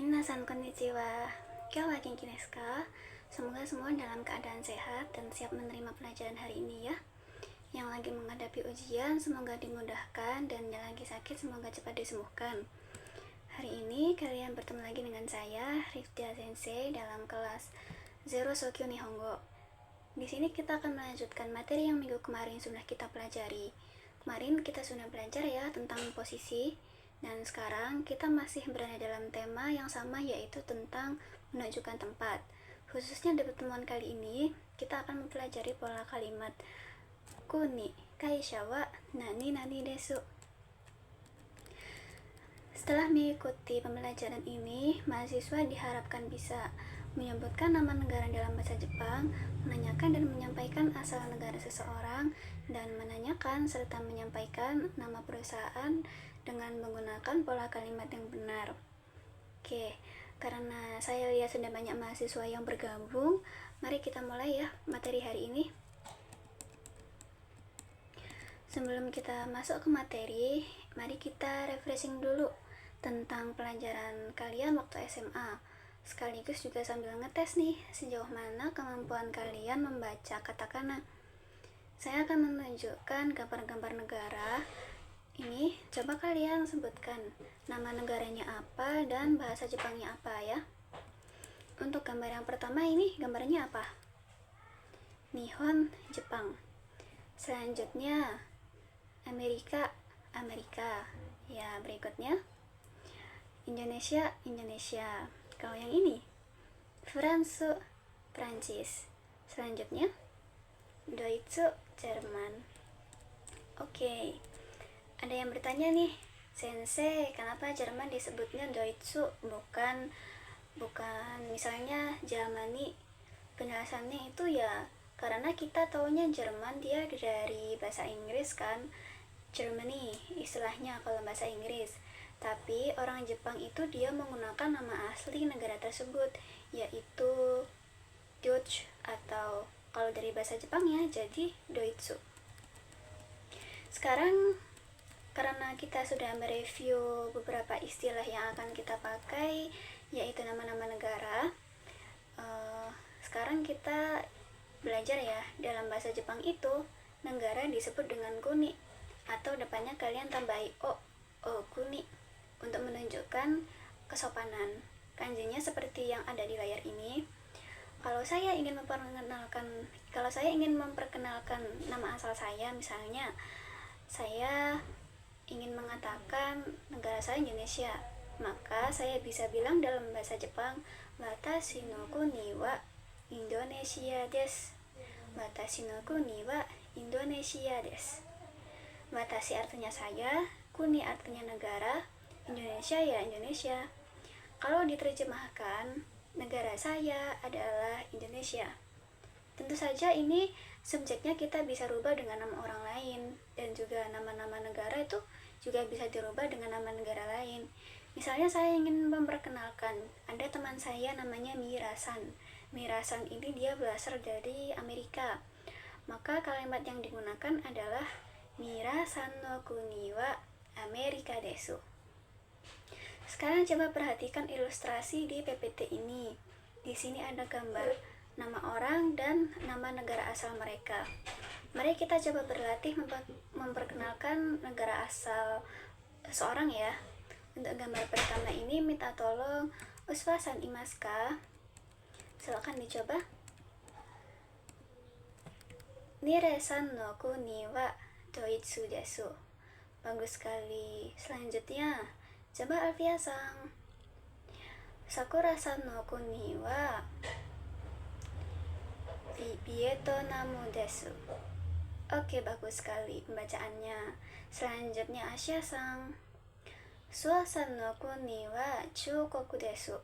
Minasan konnichiwa. Kyo wa genki desu ka? Semoga semua dalam keadaan sehat dan siap menerima pelajaran hari ini ya. Yang lagi menghadapi ujian semoga dimudahkan, dan yang lagi sakit semoga cepat disembuhkan. Hari ini kalian bertemu lagi dengan saya, Riftia Sensei, dalam kelas Zero Sokyo Nihongo. Di sini kita akan melanjutkan materi yang minggu kemarin sudah kita pelajari. Kemarin kita sudah belajar ya tentang posisi, dan sekarang kita masih berada dalam tema yang sama, yaitu tentang menunjukkan tempat. Khususnya di pertemuan kali ini, kita akan mempelajari pola kalimat kuni kaisha wa nani nani desu. Setelah mengikuti pembelajaran ini, mahasiswa diharapkan bisa menyebutkan nama negara dalam bahasa Jepang, menanyakan dan menyampaikan asal negara seseorang, dan menanyakan serta menyampaikan nama perusahaan dengan menggunakan pola kalimat yang benar. Oke, karena saya lihat sudah banyak mahasiswa yang bergabung, mari kita mulai ya materi hari ini. Sebelum kita masuk ke materi, mari kita refreshing dulu tentang pelajaran kalian waktu SMA. Sekaligus juga sambil ngetes nih sejauh mana kemampuan kalian membaca katakana. Saya akan menunjukkan gambar-gambar negara. Ini coba kalian sebutkan nama negaranya apa dan bahasa Jepangnya apa ya. Untuk gambar yang pertama ini gambarnya apa? Nihon, Jepang. Selanjutnya Amerika, Amerika. Ya, berikutnya Indonesia, Indonesia. Kalau yang ini France, Prancis. Selanjutnya Deutsche, Jerman. Oke. Ada yang bertanya nih, Sensei, kenapa Jerman disebutnya Deutsche bukan misalnya Germany? Penjelasannya itu ya karena kita taunya Jerman dia dari bahasa Inggris kan, Germany istilahnya kalau bahasa Inggris. Tapi orang Jepang itu dia menggunakan nama asli negara tersebut, yaitu Deutsch, atau kalau dari bahasa Jepangnya jadi Deutsche. Sekarang karena kita sudah mereview beberapa istilah yang akan kita pakai, yaitu nama-nama negara, sekarang kita belajar ya, dalam bahasa Jepang itu negara disebut dengan kuni, atau depannya kalian tambahi o kuni, untuk menunjukkan kesopanan. Kanjinya seperti yang ada di layar ini. Kalau saya ingin memperkenalkan nama asal saya, misalnya saya ingin mengatakan negara saya Indonesia, maka saya bisa bilang dalam bahasa Jepang, watashi no kuni wa Indonesia desu. Watashi no kuni wa Indonesia desu. Watashi artinya saya, kuni artinya negara, Indonesia ya Indonesia. Kalau diterjemahkan, negara saya adalah Indonesia. Tentu saja ini subjeknya kita bisa rubah dengan nama orang lain, dan juga nama-nama negara itu juga bisa dirubah dengan nama negara lain. Misalnya saya ingin memperkenalkan, ada teman saya namanya Mirasan. Mirasan ini dia berasal dari Amerika. Maka kalimat yang digunakan adalah Mirasan no kuni wa Amerika desu. Sekarang coba perhatikan ilustrasi di PPT ini. Di sini ada gambar nama orang dan nama negara asal mereka. Mari kita coba berlatih memperkenalkan negara asal seseorang ya. Untuk gambar pertama ini minta tolong Uswasan Imaska. Silakan dicoba. Niresan no kuni wa Doitsu desu. Bagus sekali. Selanjutnya coba Alfia-san. Sakura-san no kuni wa Vietnam desu. Oke, bagus sekali pembacaannya. Selanjutnya Asia-san. Sua-san no kuni wa Chukoku desu.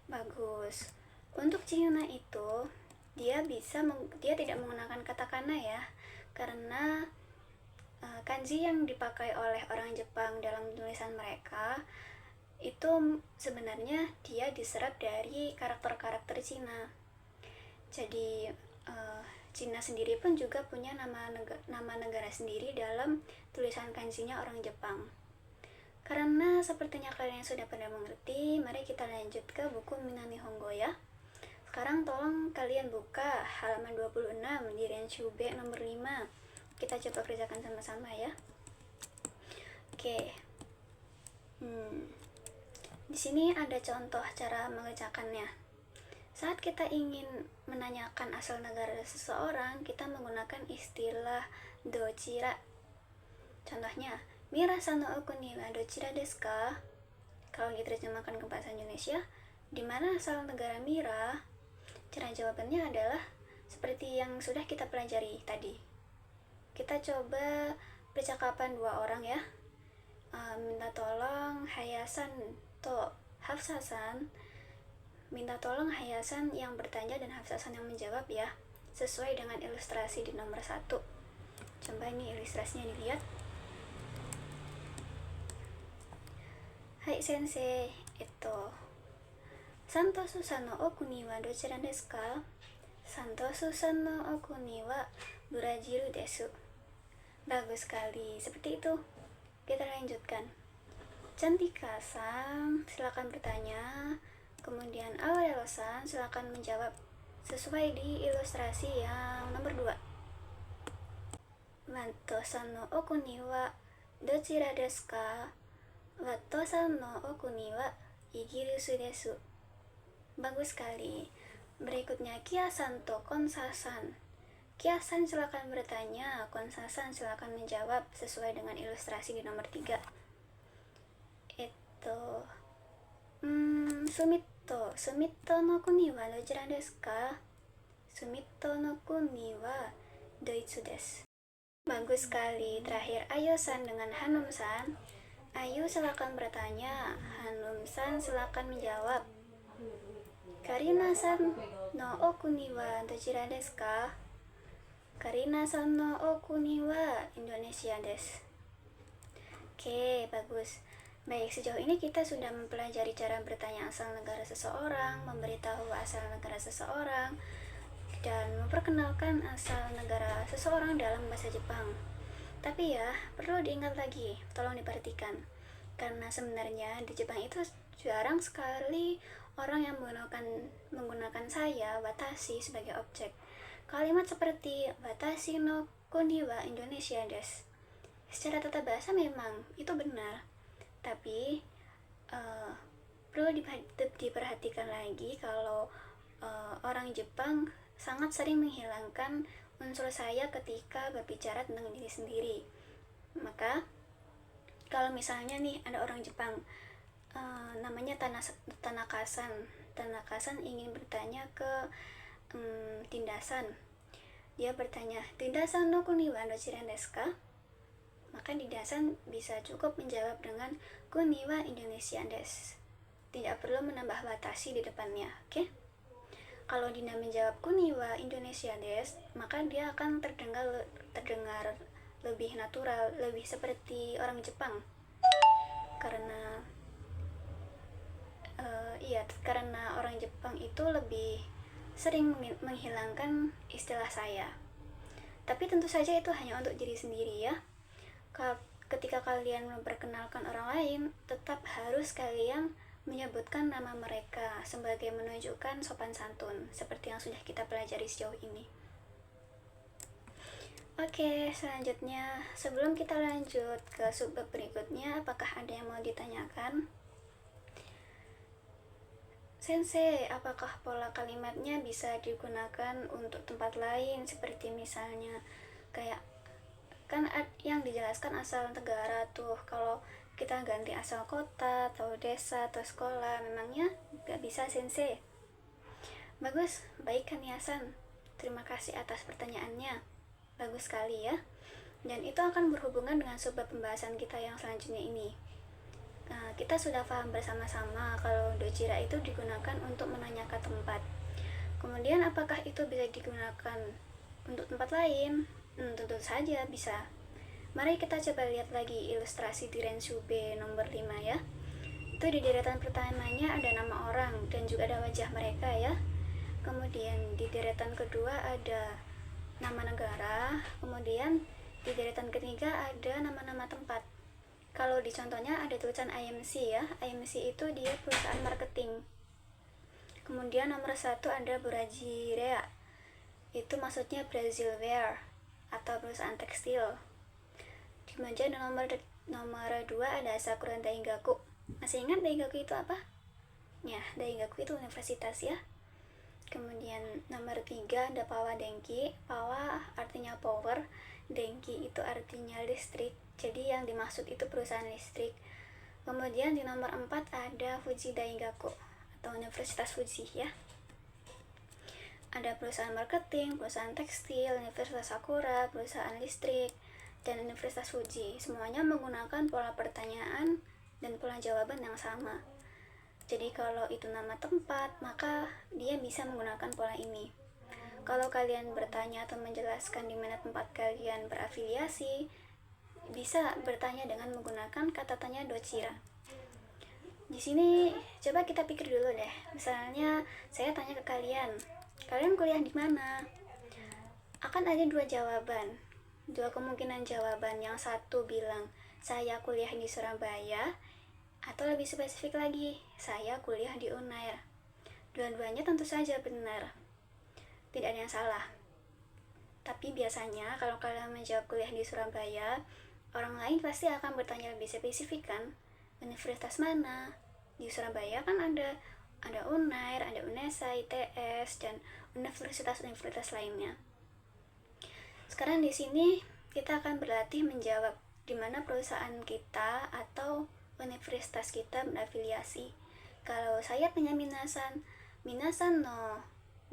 Bagus. Untuk Cina itu dia tidak menggunakan katakana ya, karena kanji yang dipakai oleh orang Jepang dalam tulisan mereka itu sebenarnya dia diserap dari karakter-karakter Cina. Jadi Cina sendiri pun juga punya nama negara sendiri dalam tulisan kanjinya orang Jepang. Karena sepertinya kalian sudah pada mengerti, mari kita lanjut ke buku Mina Nihongo ya. Sekarang tolong kalian buka halaman 26 di Renshube nomor 5. Kita coba kerjakan sama-sama ya. Oke. Di sini ada contoh cara mengerjakannya. Saat kita ingin menanyakan asal negara seseorang, kita menggunakan istilah dochira. Contohnya, Mira-san no okuni wa dochira desu ka? Kalau diterjemahkan ke bahasa Indonesia, di mana asal negara Mira? Cara jawabannya adalah seperti yang sudah kita pelajari tadi. Kita coba percakapan dua orang ya. Minta tolong Hayasan to Hafsasan. Minta tolong Hayasan yang bertanya dan Hafsasan yang menjawab ya, sesuai dengan ilustrasi di nomor 1. Coba ini ilustrasinya dilihat. Hai sensei, Santosu-san no oku ni wa dochira desu ka? Santosu-san no oku ni wa Brazil desu. Bagus sekali, seperti itu. Kita lanjutkan. Cantika-san, silakan bertanya. Kemudian Aurelo-san, silakan menjawab sesuai di ilustrasi yang nomor 2. Wanto-san no oku ni wa dochira desu ka? Wanto-san no oku ni wa Igirisu desu. Bagus sekali. Berikutnya Kia-san to Konsa-san. Kia-san silakan bertanya, Konsa-san silakan menjawab sesuai dengan ilustrasi di nomor 3. Sumito no kuni wa dojira desu ka? Sumito no kuni wa Doitsu desu. Bagus sekali. Terakhir Ayo-san dengan Hanum-san. Ayu silakan bertanya, Hanum-san silakan menjawab. Karina-san no oku ni wa dojira desu ka? Karina-san no oku ni wa Indonesia desu. Oke, bagus. Baik, sejauh ini kita sudah mempelajari cara bertanya asal negara seseorang, memberitahu asal negara seseorang, dan memperkenalkan asal negara seseorang dalam bahasa Jepang. Tapi ya, perlu diingat lagi, tolong diperhatikan. Karena sebenarnya di Jepang itu jarang sekali orang yang menggunakan saya, watashi, sebagai objek. Kalimat seperti watashi no kuni wa Indonesia desu. Secara tata bahasa memang itu benar. Tapi perlu diperhatikan lagi kalau orang Jepang sangat sering menghilangkan unsur saya ketika berbicara tentang diri sendiri. Maka kalau misalnya nih ada orang Jepang namanya Tanaka-san ingin bertanya ke Tindasan. Dia bertanya, Tindasan no kuni wa dochira desu ka? Maka Tindasan bisa cukup menjawab dengan kuni wa Indonesia desu. Tidak perlu menambah watashi di depannya, oke? Kalau Dinda menjawab kuni wa Indonesia desu, maka dia akan terdengar lebih natural, lebih seperti orang Jepang. Karena orang Jepang itu lebih sering menghilangkan istilah saya. Tapi tentu saja itu hanya untuk diri sendiri ya. Ketika kalian memperkenalkan orang lain, tetap harus kalian menyebutkan nama mereka sebagai menunjukkan sopan santun, seperti yang sudah kita pelajari sejauh ini. Oke, selanjutnya sebelum kita lanjut ke subbab berikutnya, apakah ada yang mau ditanyakan? Sensei, apakah pola kalimatnya bisa digunakan untuk tempat lain, seperti misalnya kayak kan yang dijelaskan asal negara tuh, kalau kita ganti asal kota atau desa atau sekolah, memangnya gak bisa sensei? Bagus, baik Kaniasan, terima kasih atas pertanyaannya. Bagus sekali ya. Dan itu akan berhubungan dengan subbab pembahasan kita yang selanjutnya ini. Nah, kita sudah paham bersama-sama kalau dochira itu digunakan untuk menanyakan tempat. Kemudian apakah itu bisa digunakan untuk tempat lain? Tentu saja bisa. Mari kita coba lihat lagi ilustrasi di Renshube nomor 5 ya. Itu di deretan pertamanya ada nama orang dan juga ada wajah mereka ya. Kemudian di deretan kedua ada nama negara. Kemudian di deretan ketiga ada nama-nama tempat. Kalau di contohnya ada tulisan IMC ya. IMC itu dia perusahaan marketing. Kemudian nomor 1 ada Burajirea. Itu maksudnya Brazil Wear atau perusahaan tekstil. Kemudian nomor 2 ada Sakura Daigaku. Masih ingat Daigaku itu apa? Ya, Daigaku itu universitas ya. Kemudian nomor 3 ada Pawa Denki. Pawa artinya power, Denki itu artinya listrik. Jadi yang dimaksud itu perusahaan listrik. Kemudian di nomor 4 ada Fuji Daigaku atau Universitas Fuji ya. Ada perusahaan marketing, perusahaan tekstil, Universitas Sakura, perusahaan listrik, dan Universitas Fuji. Semuanya menggunakan pola pertanyaan dan pola jawaban yang sama. Jadi kalau itu nama tempat, maka dia bisa menggunakan pola ini. Kalau kalian bertanya atau menjelaskan di mana tempat kalian berafiliasi, bisa bertanya dengan menggunakan kata tanya dochira. Di sini coba kita pikir dulu deh. Misalnya saya tanya ke kalian kuliah di mana? Akan ada 2 jawaban, 2 kemungkinan jawaban. Yang satu bilang saya kuliah di Surabaya, atau lebih spesifik lagi, saya kuliah di Unair. Dua-duanya tentu saja benar, tidak ada yang salah. Tapi biasanya kalau kalian menjawab kuliah di Surabaya, orang lain pasti akan bertanya lebih spesifik kan, universitas mana? Di Surabaya kan ada Unair, ada Unesa, ITS, dan universitas-universitas lainnya. Sekarang di sini kita akan berlatih menjawab di mana perusahaan kita atau universitas kita berafiliasi. Kalau saya tanya minasan no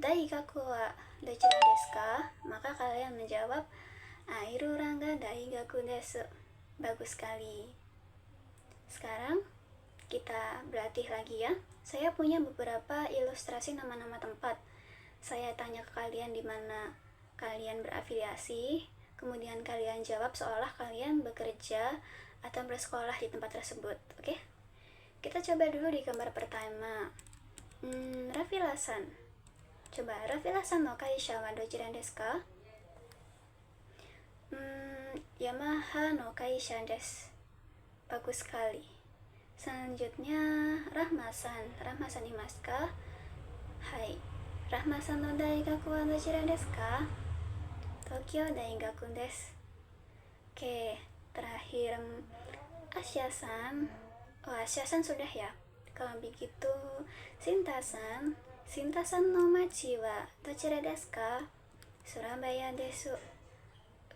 daigaku wa dochira desu ka? Maka kalian menjawab Airuranga Daigaku desu. Bagus sekali. Sekarang kita berlatih lagi ya. Saya punya beberapa ilustrasi nama-nama tempat. Saya tanya ke kalian di mana kalian berafiliasi, kemudian kalian jawab seolah kalian bekerja atau bersekolah di tempat tersebut. Oke? Kita coba dulu di gambar pertama. Rafilasan. Coba, Rafilasan no kaisha wa dochira desu ka? Yamaha no kaisha desu. Bagus sekali. Selanjutnya Rahmasan imasu ka? Hai. Rahmasan no daigaku wa dochira desu ka? Tokyo Daigaku desu. Oke, terakhir Asya-san. Oh, Asya-san sudah ya. Kalau begitu Sinta-san no machi wa dochira desu ka? Surabaya desu.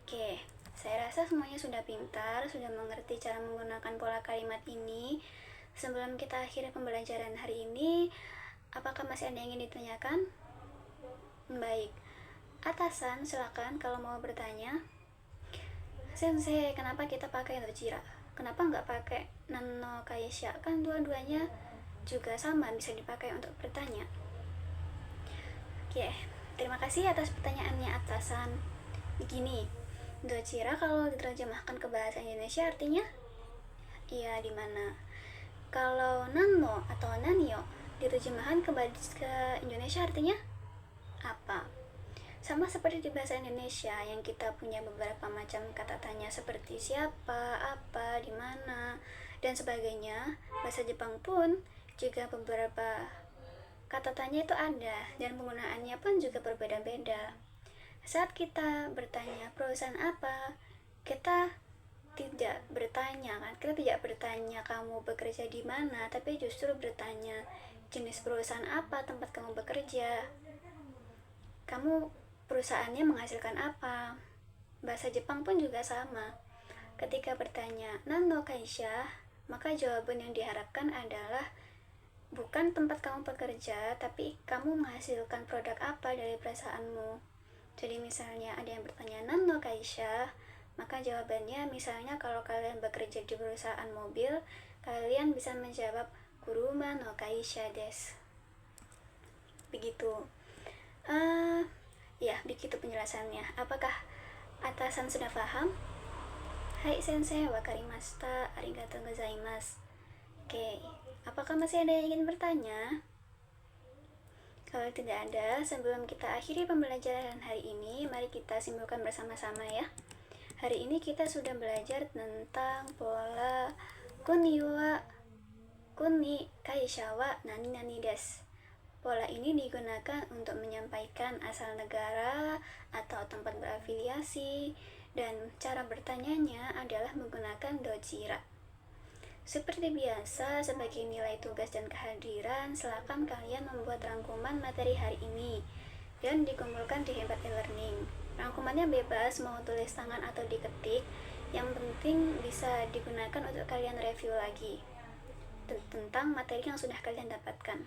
Oke, saya rasa semuanya sudah pintar, sudah mengerti cara menggunakan pola kalimat ini. Sebelum kita akhiri pembelajaran hari ini, apakah masih ada yang ingin ditanyakan? Baik, atasan silakan kalau mau bertanya. Sensei, kenapa kita pakai dochira? Kenapa nggak pakai nano kaisha? Kan dua-duanya juga sama, bisa dipakai untuk bertanya. Oke, terima kasih atas pertanyaannya atasan. Begini, dochira kalau diterjemahkan ke bahasa Indonesia artinya iya di mana. Kalau nano atau nanyo diterjemahkan ke Indonesia artinya apa? Sama seperti di bahasa Indonesia yang kita punya beberapa macam kata tanya seperti siapa, apa, di mana, dan sebagainya. Bahasa Jepang pun juga beberapa kata tanya itu ada dan penggunaannya pun juga berbeda-beda. Saat kita bertanya perusahaan apa, kita tidak bertanya kan, kita tidak bertanya kamu bekerja di mana, tapi justru bertanya jenis perusahaan apa tempat kamu bekerja, kamu perusahaannya menghasilkan apa. Bahasa Jepang pun juga sama. Ketika bertanya nano kaisha, maka jawaban yang diharapkan adalah bukan tempat kamu bekerja, tapi kamu menghasilkan produk apa dari perusahaanmu. Jadi misalnya ada yang bertanya nano kaisha, maka jawabannya misalnya kalau kalian bekerja di perusahaan mobil, kalian bisa menjawab kuruma no kaisha desu. Begitu. Ya, begitu penjelasannya. Apakah atasan sudah paham? Hai sensei, wakarimashita, arigatou gozaimasu. Oke, apakah masih ada yang ingin bertanya? Kalau tidak ada, sebelum kita akhiri pembelajaran hari ini, mari kita simpulkan bersama-sama ya. Hari ini kita sudah belajar tentang pola kuni wa kuni kaisha wa nani nani desu. Pola ini digunakan untuk menyampaikan asal negara atau tempat berafiliasi, dan cara bertanyanya adalah menggunakan dojira. Seperti biasa, sebagai nilai tugas dan kehadiran, silakan kalian membuat rangkuman materi hari ini dan dikumpulkan di Hebat e-learning. Rangkumannya bebas, mau tulis tangan atau diketik, yang penting bisa digunakan untuk kalian review lagi tentang materi yang sudah kalian dapatkan.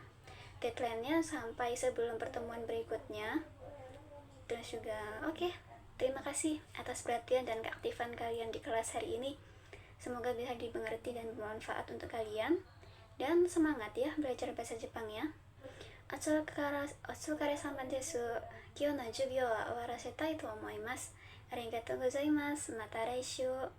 Deadline-nya sampai sebelum pertemuan berikutnya. Terus juga, oke. Terima kasih atas perhatian dan keaktifan kalian di kelas hari ini. Semoga bisa dimengerti dan bermanfaat untuk kalian. Dan semangat ya belajar bahasa Jepang ya. Otsukare sama desu. Kyou no jubyo wa owarasetai to omoimasu. Arigatou gozaimasu. Mata laishu.